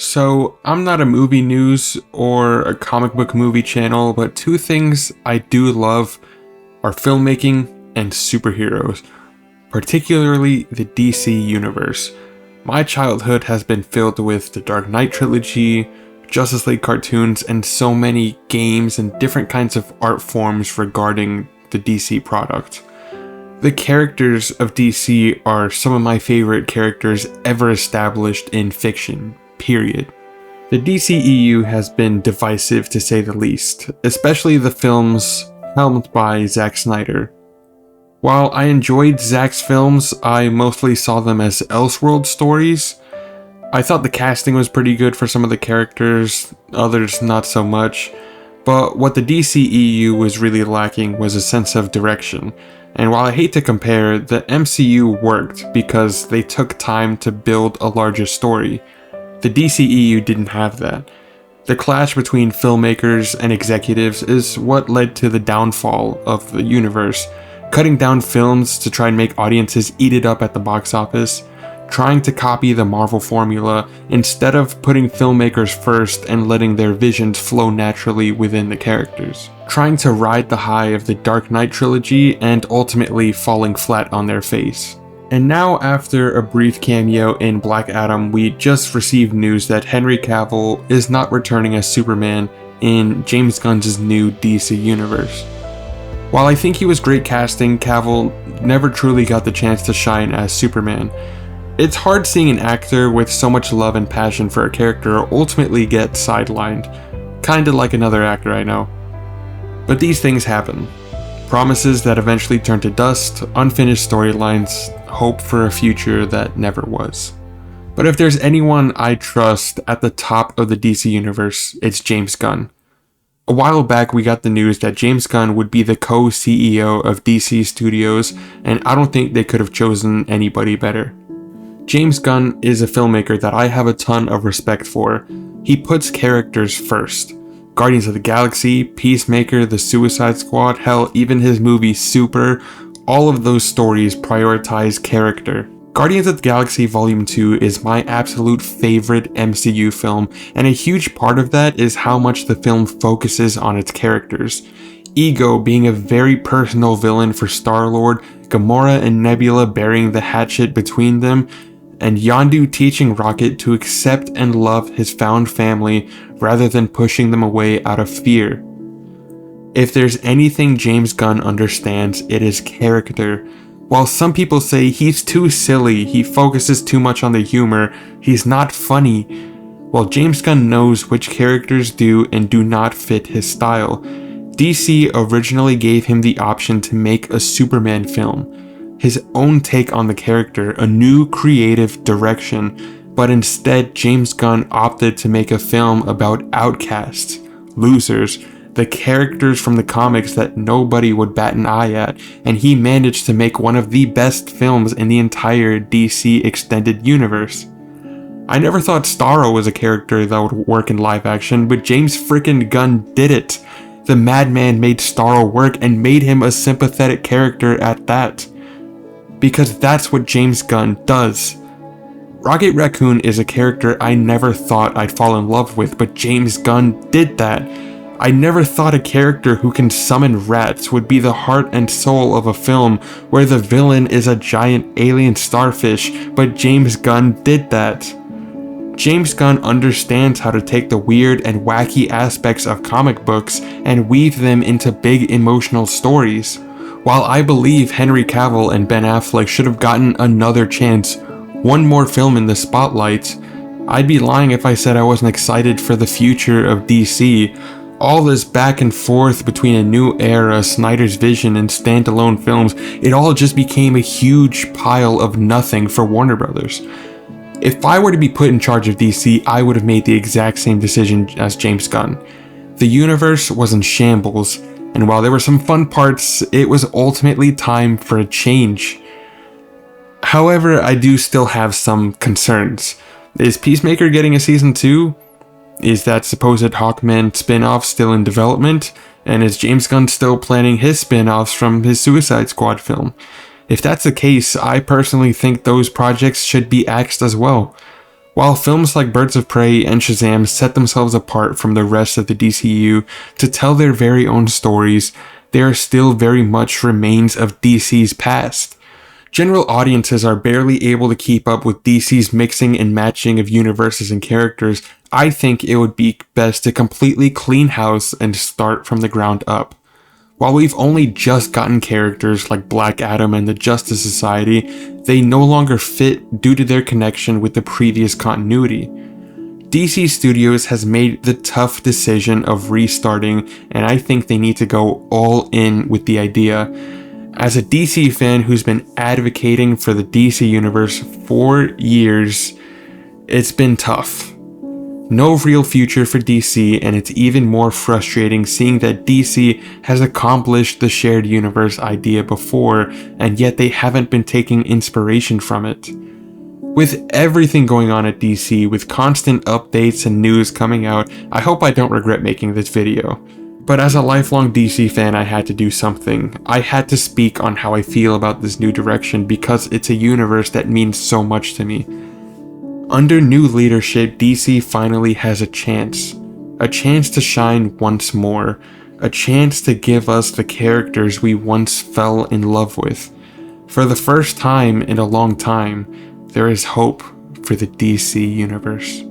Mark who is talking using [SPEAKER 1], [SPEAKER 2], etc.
[SPEAKER 1] So, I'm not a movie news or a comic book movie channel, but two things I do love are filmmaking and superheroes, particularly the DC universe. My childhood has been filled with the Dark Knight trilogy, Justice League cartoons, and so many games and different kinds of art forms regarding the DC product. The characters of DC are some of my favorite characters ever established in fiction, period. The DCEU has been divisive to say the least, especially the films helmed by Zack Snyder. While I enjoyed Zack's films, I mostly saw them as Elseworld stories. I thought the casting was pretty good for some of the characters, others not so much, but what the DCEU was really lacking was a sense of direction. And while I hate to compare, the MCU worked because they took time to build a larger story. The DCEU didn't have that. The clash between filmmakers and executives is what led to the downfall of the universe, cutting down films to try and make audiences eat it up at the box office, trying to copy the Marvel formula instead of putting filmmakers first and letting their visions flow naturally within the characters, trying to ride the high of the Dark Knight trilogy and ultimately falling flat on their face. And now, after a brief cameo in Black Adam, we just received news that Henry Cavill is not returning as Superman in James Gunn's new DC universe. While I think he was great casting, Cavill never truly got the chance to shine as Superman. It's hard seeing an actor with so much love and passion for a character ultimately get sidelined, kinda like another actor I know. But these things happen. Promises that eventually turn to dust, unfinished storylines, hope for a future that never was. But if there's anyone I trust at the top of the DC universe, it's James Gunn. A while back we got the news that James Gunn would be the co-CEO of DC Studios, and I don't think they could have chosen anybody better. James Gunn is a filmmaker that I have a ton of respect for. He puts characters first. Guardians of the Galaxy, Peacemaker, The Suicide Squad, hell, even his movie Super, all of those stories prioritize character. Guardians of the Galaxy Volume 2 is my absolute favorite MCU film, and a huge part of that is how much the film focuses on its characters. Ego being a very personal villain for Star-Lord, Gamora and Nebula burying the hatchet between them, and Yondu teaching Rocket to accept and love his found family rather than pushing them away out of fear. If there's anything James Gunn understands, it is character. While some people say he's too silly, he focuses too much on the humor, he's not funny, well, James Gunn knows which characters do and do not fit his style. DC originally gave him the option to make a Superman film, his own take on the character, a new creative direction, but instead James Gunn opted to make a film about outcasts, losers, the characters from the comics that nobody would bat an eye at, and he managed to make one of the best films in the entire DC extended universe. I never thought Starro was a character that would work in live action, but James frickin' Gunn did it. The Madman made Starro work and made him a sympathetic character at that. Because that's what James Gunn does. Rocket Raccoon is a character I never thought I'd fall in love with, but James Gunn did that. I never thought a character who can summon rats would be the heart and soul of a film where the villain is a giant alien starfish, but James Gunn did that. James Gunn understands how to take the weird and wacky aspects of comic books and weave them into big emotional stories. While I believe Henry Cavill and Ben Affleck should have gotten another chance, one more film in the spotlight, I'd be lying if I said I wasn't excited for the future of DC. All this back and forth between a new era, Snyder's vision, and standalone films, it all just became a huge pile of nothing for Warner Brothers. If I were to be put in charge of DC, I would have made the exact same decision as James Gunn. The universe was in shambles, and while there were some fun parts, it was ultimately time for a change. However, I do still have some concerns. Is Peacemaker getting a season 2? Is that supposed Hawkman spin-off still in development? And is James Gunn still planning his spin-offs from his Suicide Squad film? If that's the case, I personally think those projects should be axed as well. While films like Birds of Prey and Shazam set themselves apart from the rest of the DCU to tell their very own stories, they are still very much remains of DC's past. General audiences are barely able to keep up with DC's mixing and matching of universes and characters. I think it would be best to completely clean house and start from the ground up. While we've only just gotten characters like Black Adam and the Justice Society, they no longer fit due to their connection with the previous continuity. DC Studios has made the tough decision of restarting, and I think they need to go all in with the idea. As a DC fan who's been advocating for the DC Universe for years, it's been tough. No real future for DC, and it's even more frustrating seeing that DC has accomplished the shared universe idea before, and yet they haven't been taking inspiration from it. With everything going on at DC, with constant updates and news coming out, I hope I don't regret making this video. But as a lifelong DC fan, I had to do something. I had to speak on how I feel about this new direction because it's a universe that means so much to me. Under new leadership, DC finally has a chance to shine once more, a chance to give us the characters we once fell in love with. For the first time in a long time, there is hope for the DC universe.